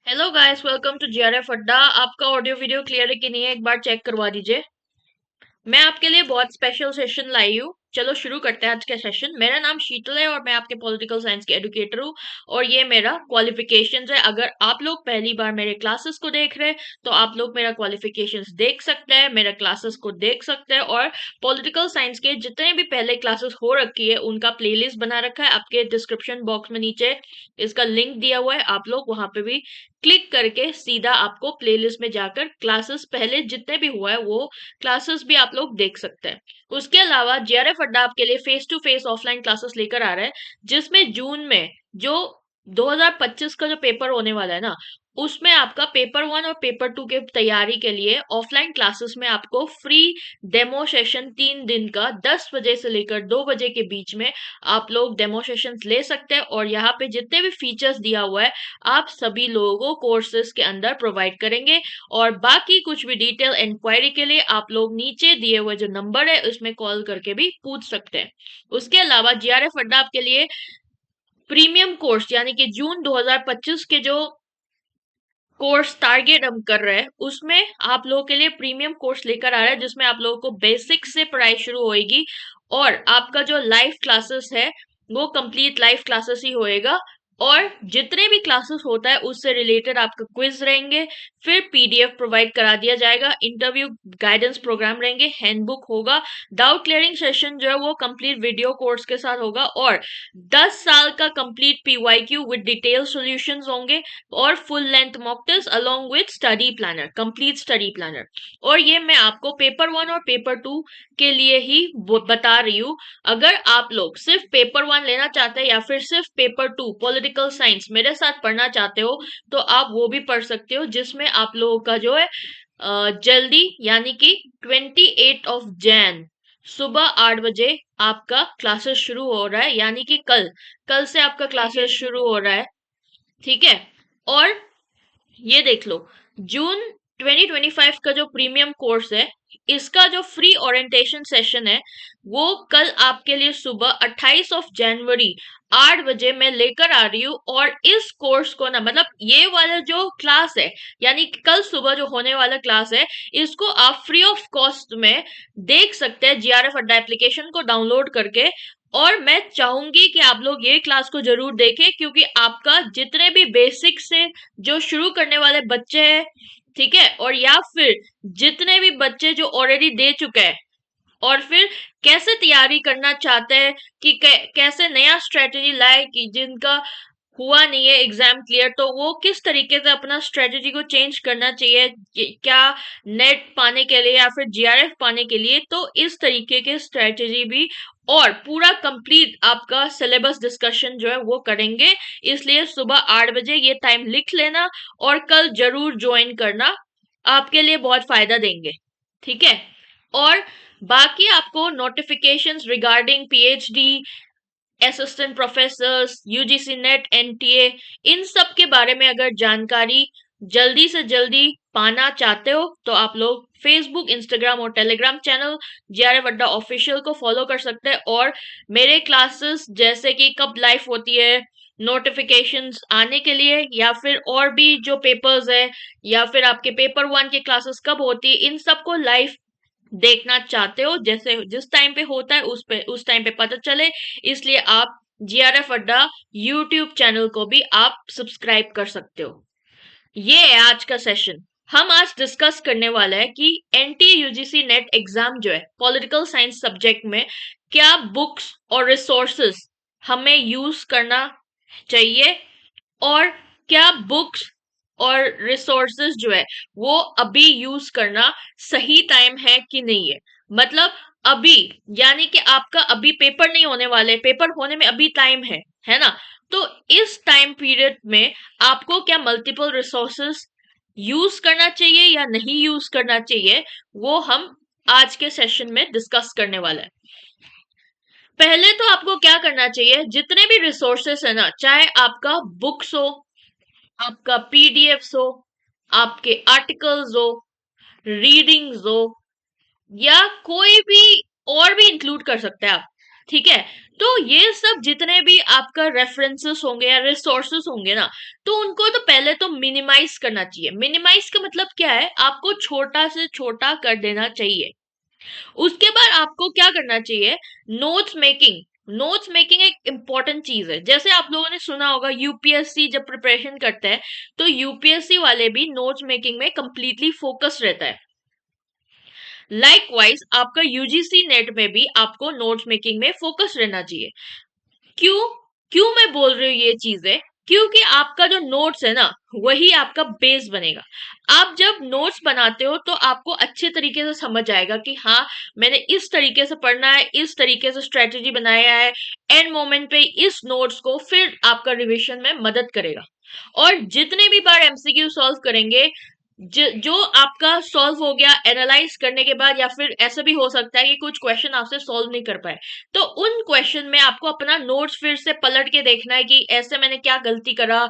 Hello guys, welcome to GRF Adda. आपका audio video clear है कि नहीं है, एक बार चेक करवा दीजिए। मैं आपके लिए बहुत स्पेशल सेशन लाई हूँ। चलो शुरू करते हैं आज का सेशन। मेरा नाम शीतल है और मैं आपके पॉलिटिकल साइंस के एडुकेटर हूँ। और ये मेरा क्वालिफिकेशंस है। अगर आप लोग पहली बार मेरे क्लासेस को देख रहे हैं तो आप लोग मेरा क्वालिफिकेशंस देख सकते हैं, मेरा क्लासेस को देख सकते हैं। और पॉलिटिकल साइंस के जितने भी पहले क्लासेस हो रखी है उनका प्लेलिस्ट बना रखा है आपके डिस्क्रिप्शन बॉक्स में नीचे। इसका लिंक दिया हुआ है, आप लोग वहां पे भी क्लिक करके सीधा आपको प्लेलिस्ट में जाकर क्लासेस पहले जितने भी हुआ है वो क्लासेस भी आप लोग देख सकते हैं। उसके अलावा जेआरएफ अड्डा आपके लिए face to face offline classes लेकर आ रहा है, जिसमें जून में जो 2025 का जो पेपर होने वाला है ना, उसमें आपका पेपर 1 और पेपर 2 के तैयारी के लिए ऑफलाइन क्लासेस में आपको फ्री डेमो सेशन 3 दिन का 10 बजे से लेकर 2 बजे के बीच में आप लोग डेमो सेशंस ले सकते हैं। और यहाँ पे जितने भी फीचर्स दिया हुआ है आप सभी लोगों को कोर्सेज के अंदर प्रोवाइड करेंगे। और बाकी कुछ भी डिटेल इंक्वायरी के लिए आप लोग नीचे दिए हुए जो नंबर है उसमें कॉल करके भी पूछ सकते हैं। उसके अलावा जीआरएफ अड्डा आपके लिए प्रीमियम कोर्स यानी कि जून 2025 के जो कोर्स टारगेट हम कर रहे हैं उसमें आप लोगों के लिए प्रीमियम कोर्स लेकर आ रहा है, जिसमें आप लोगों को बेसिक से पढ़ाई शुरू होएगी। और आपका जो लाइव क्लासेस है वो कंप्लीट लाइव क्लासेस ही होएगा। और जितने भी क्लासेस होता है उससे रिलेटेड आपका क्विज रहेंगे, फिर पीडीएफ प्रोवाइड करा दिया जाएगा, इंटरव्यू गाइडेंस प्रोग्राम रहेंगे, हैंडबुक होगा, डाउट क्लियरिंग सेशन जो है वो कंप्लीट वीडियो कोर्स के साथ होगा। और 10 साल का complete PYQ with detail solutions होंगे और full length mock test along with study planner, complete study planner. और ये मैं आपको पेपर 1 और पेपर 2 के लिए ही बता रही हूँ। अगर आप लोग सिर्फ पेपर 1 लेना चाहते हैं या फिर सिर्फ पेपर 2 पॉलिटिकल साइंस मेरे साथ पढ़ना चाहते हो तो आप वो भी पढ़ सकते हो, जिसमें आप लोगों का जो है जल्दी यानी कि 28 ऑफ जैन सुबह 8 बजे आपका क्लासेस शुरू हो रहा है। यानी कि कल कल से आपका क्लासेस शुरू हो रहा है, ठीक है। और ये देख लो, जून 2025 का जो प्रीमियम कोर्स है इसका जो फ्री ओरिएंटेशन सेशन है वो कल आपके लिए सुबह 28 जनवरी 8 बजे मैं लेकर आ रही हूँ। और इस कोर्स को ना, मतलब ये वाला जो क्लास है यानी कि कल सुबह जो होने वाला क्लास है, इसको आप फ्री ऑफ कॉस्ट में देख सकते हैं जीआरएफ अड्डा एप्लीकेशन को डाउनलोड करके। और मैं चाहूंगी कि आप लोग ये क्लास को जरूर देखें, क्योंकि आपका जितने भी बेसिक से जो शुरू करने वाले बच्चे हैं, ठीक है, और या फिर जितने भी बच्चे जो ऑलरेडी दे चुके हैं और फिर कैसे तैयारी करना चाहते हैं कि कैसे नया स्ट्रेटेजी लाए कि जिनका हुआ नहीं है एग्जाम क्लियर, तो वो किस तरीके से अपना स्ट्रेटेजी को चेंज करना चाहिए, क्या नेट पाने के लिए या फिर जीआरएफ पाने के लिए, तो इस तरीके के स्ट्रेटेजी भी और पूरा कंप्लीट आपका सिलेबस डिस्कशन जो है वो करेंगे। इसलिए सुबह 8 बजे ये टाइम लिख लेना और कल जरूर ज्वाइन करना, आपके लिए बहुत फायदा देंगे, ठीक है। और बाकी आपको notifications regarding PhD, assistant professors, UGC NET, NTA, इन सब के बारे में अगर जानकारी जल्दी से जल्दी पाना चाहते हो तो आप लोग फेसबुक, इंस्टाग्राम और टेलीग्राम चैनल जीआरएफ अड्डा ऑफिशियल को फॉलो कर सकते हैं। और मेरे क्लासेस जैसे कि कब लाइव होती है, नोटिफिकेशंस आने के लिए, या फिर और भी जो पेपर्स है, या फिर आपके पेपर 1 की क्लासेस कब होती है, इन सबको लाइव देखना चाहते हो, जैसे जिस टाइम पे होता है उस टाइम पे पता चले, इसलिए आप जीआरएफ अड्डा यूट्यूब चैनल को भी आप सब्सक्राइब कर सकते हो। ये है आज का सेशन। हम आज डिस्कस करने वाला है कि एनटी यूजीसी नेट एग्जाम जो है पॉलिटिकल साइंस सब्जेक्ट में क्या बुक्स और रिसोर्सेस हमें यूज करना चाहिए, और क्या बुक्स और रिसोर्सेज जो है वो अभी यूज करना सही टाइम है कि नहीं है। मतलब अभी यानी कि आपका अभी पेपर नहीं होने वाले, पेपर होने में अभी टाइम है ना। तो इस टाइम पीरियड में आपको क्या मल्टीपल रिसोर्सेज यूज करना चाहिए या नहीं यूज करना चाहिए, वो हम आज के सेशन में डिस्कस करने वाला है। पहले तो आपको क्या करना चाहिए, जितने भी रिसोर्सेस है ना, चाहे आपका बुक्स हो, आपका पीडीएफ्स हो, आपके आर्टिकल्स हो, रीडिंग्स हो, या कोई भी और भी इंक्लूड कर सकते हैं आप। ठीक है। तो ये सब जितने भी आपका रेफरेंसेस होंगे या रिसोर्सेस होंगे ना, तो उनको तो पहले तो मिनिमाइज करना चाहिए। मिनिमाइज का मतलब क्या है, आपको छोटा से छोटा कर देना चाहिए। उसके बाद आपको क्या करना चाहिए, नोट्स मेकिंग। नोट्स मेकिंग एक इंपॉर्टेंट चीज है। जैसे आप लोगों ने सुना होगा, यूपीएससी जब प्रिपरेशन करते हैं तो यूपीएससी वाले भी नोट्स मेकिंग में कंप्लीटली फोकस रहता है। लाइकवाइज आपका यूजीसी नेट में भी आपको नोट्स मेकिंग में फोकस रहना चाहिए। क्यों क्यों मैं बोल रही हूँ ये चीजें, क्योंकि आपका जो नोट्स है ना, वही आपका बेस बनेगा। आप जब नोट्स बनाते हो तो आपको अच्छे तरीके से समझ आएगा कि हाँ, मैंने इस तरीके से पढ़ना है, इस तरीके से स्ट्रेटेजी बनाया है। एंड मोमेंट पे इस नोट्स को फिर आपका रिवीजन में मदद करेगा। और जितने भी बार एमसीक्यू सॉल्व करेंगे, जो आपका सॉल्व हो गया एनालाइज करने के बाद, या फिर ऐसा भी हो सकता है कि कुछ क्वेश्चन आपसे सॉल्व नहीं कर पाए, तो उन क्वेश्चन में आपको अपना नोट्स फिर से पलट के देखना है कि ऐसे मैंने क्या गलती करा,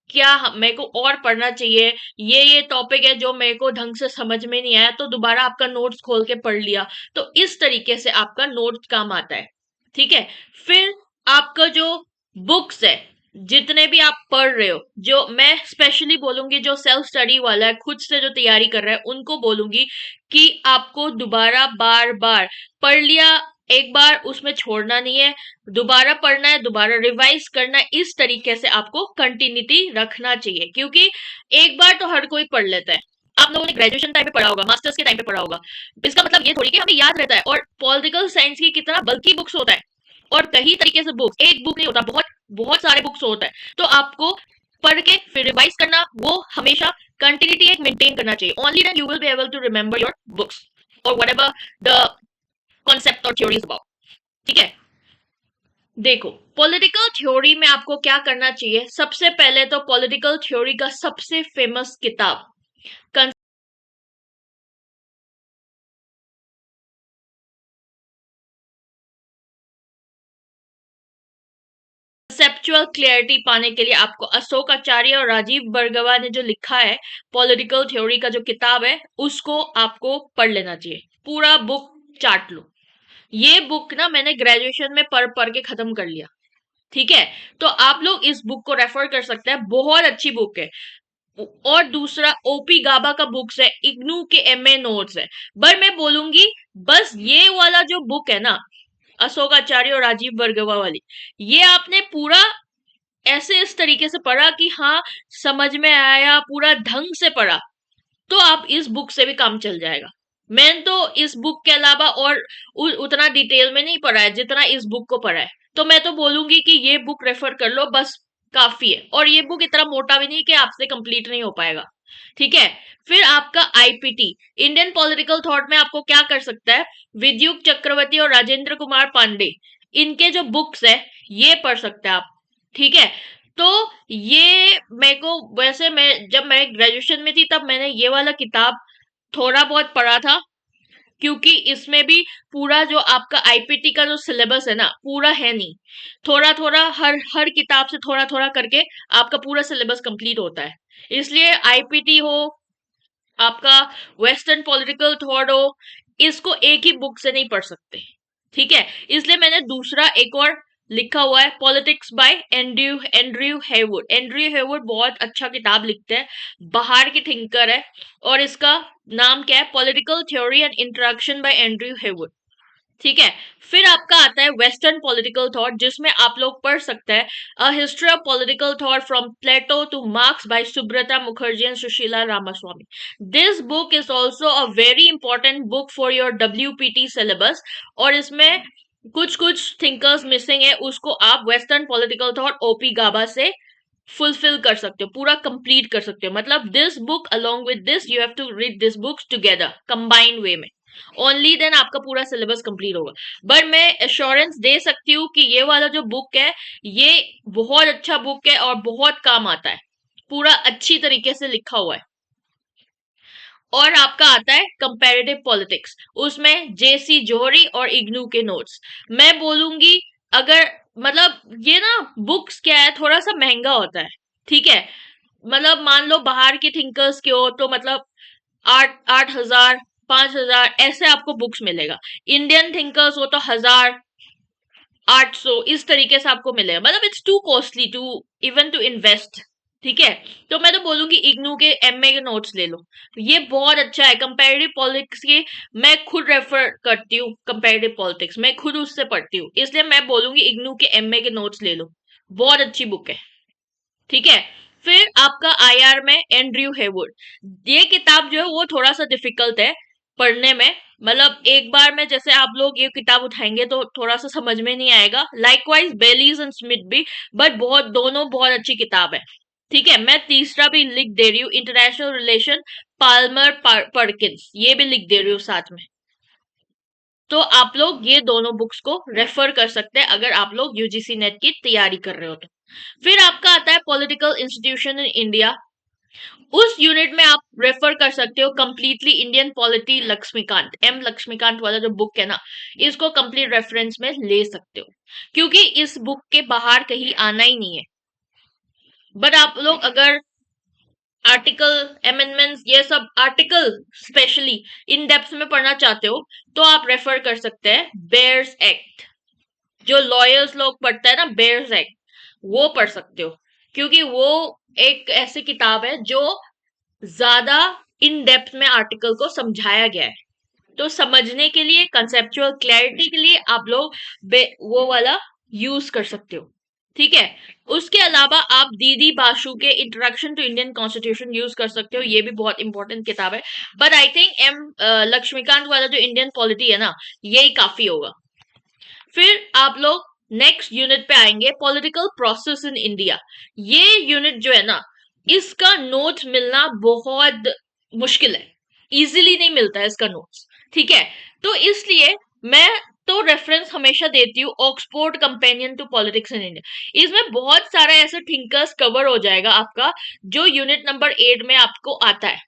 क्या मेरे को और पढ़ना चाहिए, ये टॉपिक है जो मेरे को ढंग से समझ में नहीं आया, तो दोबारा आपका नोट्स खोल के पढ़ लिया। तो इस तरीके से आपका नोट्स काम आता है। ठीक है। फिर आपका जो बुक्स है, जितने भी आप पढ़ रहे हो, जो मैं स्पेशली बोलूंगी जो सेल्फ स्टडी वाला है, खुद से जो तैयारी कर रहा है, उनको बोलूंगी कि आपको दोबारा बार बार पढ़ लिया, एक बार उसमें छोड़ना नहीं है, दोबारा पढ़ना है, दोबारा रिवाइज करना है। इस तरीके से आपको कंटिन्यूटी रखना चाहिए, क्योंकि एक बार तो हर कोई पढ़ लेता है। आप लोगों ने ग्रेजुएशन टाइम पे पढ़ा होगा, मास्टर्स के टाइम पे पढ़ा होगा, इसका मतलब ये थोड़ी कि हमें याद रहता है। और पॉलिटिकल साइंस की कितना बल्कि बुक्स होता है, और कई तरीके से बुक्स, एक बुक नहीं होता, बहुत बहुत सारे बुक्स होता है। तो आपको पढ़ के फिर रिवाइज करना, वो हमेशा कंटिन्यूटी एक मेंटेन करना चाहिए। Only then you will be able to remember your books और व्हाटएवर द कॉन्सेप्ट और थ्योरीज अबाउट। ठीक है। देखो, पॉलिटिकल थ्योरी में आपको क्या करना चाहिए, सबसे पहले तो पॉलिटिकल थ्योरी का सबसे फेमस किताब कंसेप्चुअल क्लियरिटी पाने के लिए आपको अशोक आचार्य और राजीव बर्गवा ने जो लिखा है पॉलिटिकल थ्योरी का जो किताब है, उसको आपको पढ़ लेना चाहिए। पूरा बुक चाट लो। ये बुक ना मैंने ग्रेजुएशन में पढ़ पढ़ के खत्म कर लिया। ठीक है। तो आप लोग इस बुक को रेफर कर सकते हैं, बहुत अच्छी बुक है। और दूसरा ओपी गाबा का बुक्स है, इग्नू के एमए नोट्स है। पर मैं बोलूंगी, बस ये वाला जो बुक है ना, अशोक आचार्य और राजीव बर्गवा वाली, ये आपने पूरा ऐसे इस तरीके से पढ़ा कि हाँ, समझ में आया, पूरा ढंग से पढ़ा, तो आप इस बुक से भी काम चल जाएगा। मैंने तो इस बुक के अलावा और उतना डिटेल में नहीं पढ़ा है जितना इस बुक को पढ़ा है। तो मैं तो बोलूंगी कि ये बुक रेफर कर लो, बस काफी है। और ये बुक इतना मोटा भी नहीं कि आपसे कंप्लीट नहीं हो पाएगा। ठीक है। फिर आपका आईपीटी, इंडियन पॉलिटिकल थॉट में आपको क्या कर सकता है, विद्युत चक्रवर्ती और राजेंद्र कुमार पांडे, इनके जो बुक्स है ये पढ़ सकते हैं आप। ठीक है। तो ये मेरे को, वैसे मैं जब मैं ग्रेजुएशन में थी तब मैंने ये वाला किताब थोड़ा बहुत पढ़ा था, क्योंकि इसमें भी पूरा जो आपका आईपीटी का जो सिलेबस है ना, पूरा है नहीं, थोड़ा थोड़ा हर हर किताब से थोड़ा थोड़ा करके आपका पूरा सिलेबस कंप्लीट होता है। इसलिए आईपीटी हो, आपका वेस्टर्न पॉलिटिकल थॉट हो, इसको एक ही बुक से नहीं पढ़ सकते। ठीक है। इसलिए मैंने दूसरा एक और लिखा हुआ है, politics bye Andrew Andrew Heywood. Andrew Heywood बहुत अच्छा किताब लिखते हैं, बाहर के थिंकर है, और इसका नाम क्या है, political theory and interaction bye Andrew Heywood. ठीक है। फिर आपका आता है वेस्टर्न पॉलिटिकल थॉट, जिसमें आप लोग पढ़ सकते हैं a history of political thought from Plato to Marx by Subrata Mukherjee and Sushila Ramaswamy. This book is also a very important book for your WPT syllabus. और इसमें कुछ कुछ थिंकर्स मिसिंग है, उसको आप western political thought OP Gaba से फुलफिल कर सकते हो, पूरा कंप्लीट कर सकते हो। मतलब this book along with this you have to read this books together combined way में, ओनली देन आपका पूरा सिलेबस कंप्लीट होगा। बट मैं एश्योरेंस दे सकती हूँ कि ये वाला जो बुक है, ये बहुत अच्छा बुक है और बहुत काम आता है, पूरा अच्छी तरीके से लिखा हुआ है। और आपका आता है कंपैरेटिव पॉलिटिक्स, उसमें जेसी जोहरी और इग्नू के नोट्स। मैं बोलूंगी, अगर मतलब ये ना बुक्स क्या है, थोड़ा सा महंगा होता है। ठीक है। मतलब मान लो बाहर के थिंकर्स के हो तो मतलब 8-8 हजार, 5 हजार ऐसे आपको बुक्स मिलेगा। इंडियन थिंकर्स हो तो 1000, 800 इस तरीके से आपको मिलेगा, मतलब it's too costly to even to invest. ठीक है, तो मैं तो बोलूंगी इग्नू के एमए के नोट्स ले लो, ये बहुत अच्छा है। कंपैरेटिव पॉलिटिक्स के मैं खुद रेफर करती हूँ, कंपैरेटिव पॉलिटिक्स मैं खुद उससे पढ़ती हूँ, इसलिए मैं बोलूंगी इग्नू के एमए के नोट्स ले लो, बहुत अच्छी बुक है। ठीक है, फिर आपका आईआर में एंड्रयू हेवुड, ये किताब जो है वो थोड़ा सा डिफिकल्ट है पढ़ने में, मतलब एक बार में जैसे आप लोग ये किताब उठाएंगे तो थोड़ा सा समझ में नहीं आएगा, लाइकवाइज बेलीज एंड स्मिथ भी, बट बहुत दोनों बहुत अच्छी किताब है। ठीक है, मैं तीसरा भी लिख दे रही हूँ, इंटरनेशनल रिलेशन पाल्मर पर्किंस, ये भी लिख दे रही हूँ साथ में। तो आप लोग ये दोनों बुक्स को रेफर कर सकते हैं अगर आप लोग यूजीसी नेट की तैयारी कर रहे हो तो। फिर आपका आता है पॉलिटिकल इंस्टीट्यूशन इन इंडिया, उस यूनिट में आप रेफर कर सकते हो completely Indian polity Laxmikanth, M Laxmikanth वाला जो बुक है ना, इसको कंप्लीट रेफरेंस में ले सकते हो, क्योंकि इस बुक के बाहर कहीं आना ही नहीं है। बट आप लोग अगर आर्टिकल अमेंडमेंट्स ये sub article specially in depth में पढ़ना चाहते हो तो आप रेफर कर सकते हैं बेयर्स एक्ट, जो लॉयर्स लोग पढ़ते हैं ना बेयर्स एक्ट, वो पढ़ सकते हो, क्योंकि वो एक ऐसी किताब है जो ज्यादा इन डेप्थ में आर्टिकल को समझाया गया है। तो समझने के लिए कंसेप्चुअल क्लैरिटी के लिए आप लोग वो वाला यूज कर सकते हो। ठीक है, उसके अलावा आप दीदी बाशु के introduction to Indian constitution use कर सकते हो, ये भी बहुत इंपॉर्टेंट किताब है। But I think M Laxmikanth वाला जो इंडियन पॉलिटी है ना, यही काफी होगा। फिर आप लोग नेक्स्ट यूनिट पे आएंगे, पॉलिटिकल प्रोसेस इन इंडिया। ये यूनिट जो है ना, इसका नोट मिलना बहुत मुश्किल है, इजीली नहीं मिलता है इसका नोट्स। ठीक है, तो इसलिए मैं तो रेफरेंस हमेशा देती हूँ Oxford companion to politics in India, इसमें बहुत सारा ऐसे थिंकर्स कवर हो जाएगा आपका, जो यूनिट नंबर 8 में आपको आता है,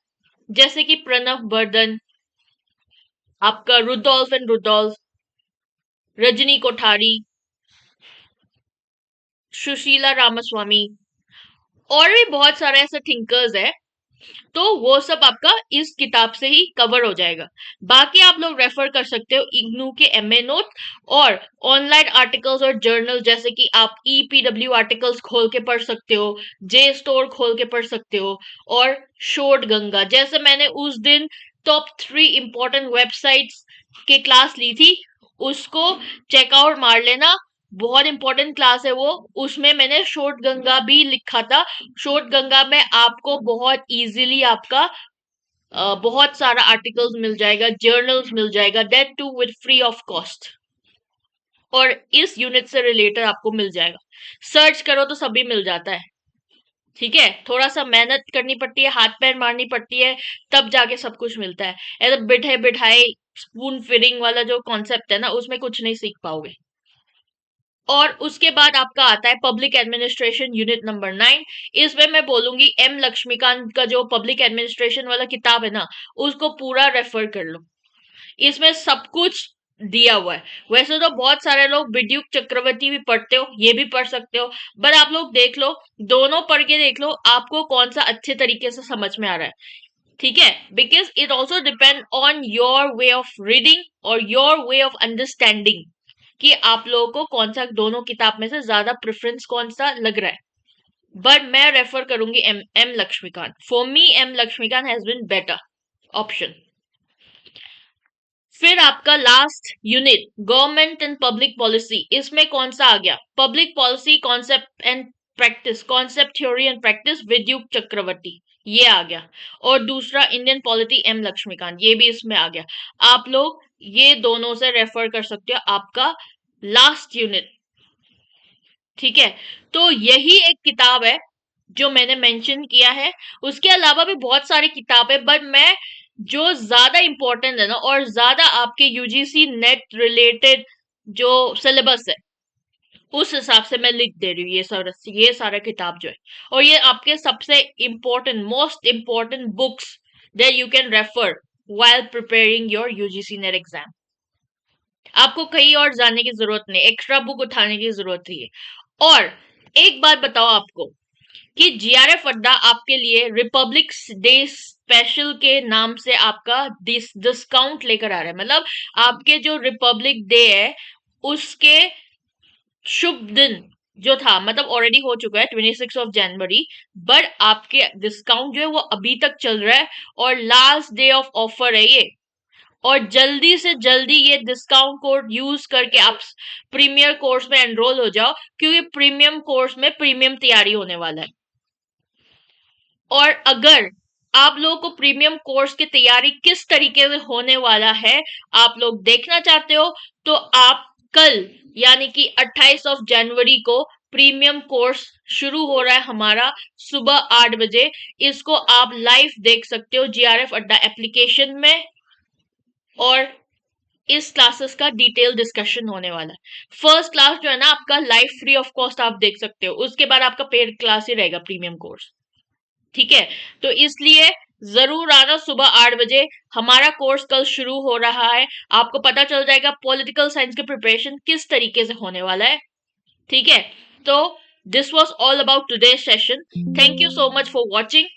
जैसे कि प्रणब बर्धन, आपका Rudolph and Rudolph, Rajni Kothari, Sushila Ramaswamy, और भी बहुत सारे ऐसे थिंकर्स है, तो वो सब आपका इस किताब से ही कवर हो जाएगा। बाकी आप लोग रेफर कर सकते हो इग्नू के एमए नोट और ऑनलाइन आर्टिकल्स और जर्नल, जैसे कि आप ईपीडब्ल्यू आर्टिकल्स खोल के पढ़ सकते हो, जे स्टोर खोल के पढ़ सकते हो, और शोध गंगा, जैसे मैंने उस दिन टॉप 3 इंपॉर्टेंट वेबसाइट्स के क्लास ली थी, उसको चेकआउट मार लेना, बहुत इंपॉर्टेंट क्लास है वो, उसमें मैंने शोध गंगा भी लिखा था। शोध गंगा में आपको बहुत इजीली आपका बहुत सारा आर्टिकल्स मिल जाएगा, जर्नल्स मिल जाएगा, that too with free of cost, और इस यूनिट से रिलेटेड आपको मिल जाएगा, सर्च करो तो सभी मिल जाता है। ठीक है, थोड़ा सा मेहनत करनी पड़ती है, हाथ पैर मारनी पड़ती है, तब जाके सब कुछ मिलता है, ऐसे बिठाए बिठाए स्पून फीडिंग वाला जो कॉन्सेप्ट है ना, उसमें कुछ नहीं सीख पाओगे। और उसके बाद आपका आता है पब्लिक एडमिनिस्ट्रेशन यूनिट नंबर 9, इसमें मैं बोलूंगी एम लक्ष्मीकांत का जो पब्लिक एडमिनिस्ट्रेशन वाला किताब है ना, उसको पूरा रेफर कर लो, इसमें सब कुछ दिया हुआ है। वैसे तो बहुत सारे लोग विद्युत चक्रवर्ती भी पढ़ते हो, ये भी पढ़ सकते हो, बट आप लोग देख लो, दोनों पढ़ के देख लो आपको कौन सा अच्छे तरीके से समझ में आ रहा है। ठीक है, because it also depend on your way of reading और योर वे ऑफ अंडरस्टैंडिंग, कि आप लोगों को कौन सा दोनों किताब में से ज्यादा प्रेफरेंस कौन सा लग रहा है। बट मैं रेफर करूंगी M Laxmikanth, for me M Laxmikanth has been better option. फिर आपका last unit government and public policy, इसमें कौन सा आ गया, public policy concept and practice, concept theory and practice Bidyut Chakrabarty, ये आ गया। और दूसरा इंडियन पॉलिटी एम लक्ष्मीकांत, ये भी इसमें आ गया। आप लोग ये दोनों से रेफर कर सकते हो आपका लास्ट यूनिट। ठीक है, तो यही एक किताब है जो मैंने मेंशन किया है, उसके अलावा भी बहुत सारी किताबें, बट मैं जो ज्यादा इंपॉर्टेंट है ना और ज्यादा आपके यूजीसी नेट रिलेटेड जो सिलेबस है, उस हिसाब से मैं लिख दे रही हूँ ये सारा किताब जो है, और ये आपके सबसे important most important books that you can refer while preparing your UGC net exam. आपको कहीं और जाने की जरूरत नहीं, एक्स्ट्रा बुक उठाने की जरूरत नहीं है। और एक बात बताओ आपको कि जीआरएफ अड्डा आपके लिए रिपब्लिक डे स्पेशल के नाम से आपका डिस्काउंट लेकर आ रहा है, मतलब आपके जो रिपब्लिक डे है उसके शुभ दिन जो था मतलब ऑलरेडी हो चुका है 26 जनवरी, बट आपके डिस्काउंट जो है वो अभी तक चल रहा है और लास्ट डे ऑफ ऑफर है ये। और जल्दी से जल्दी ये डिस्काउंट कोड यूज करके आप प्रीमियर कोर्स में एनरोल हो जाओ, क्योंकि प्रीमियम कोर्स में प्रीमियम तैयारी होने वाला है। और अगर आप लोगों को प्रीमियम कोर्स की तैयारी किस तरीके से होने वाला है आप लोग देखना चाहते हो, तो आप कल यानी कि 28 जनवरी को प्रीमियम कोर्स शुरू हो रहा है हमारा सुबह 8 बजे। इसको आप लाइव देख सकते हो जीआरएफ अड्डा एप्लीकेशन में, और इस क्लासेस का डिटेल डिस्कशन होने वाला है। फर्स्ट क्लास जो है ना आपका लाइव फ्री ऑफ कॉस्ट आप देख सकते हो, उसके बाद आपका पेड क्लास ही रहेगा प्रीमियम कोर्स। ठीक है, तो इसलिए जरूर आना सुबह 8 बजे। हमारा कोर्स कल शुरू हो रहा है, आपको पता चल जाएगा पॉलिटिकल साइंस के प्रिपरेशन किस तरीके से होने वाला है। ठीक है, तो this was all about today session. Thank you so much for watching.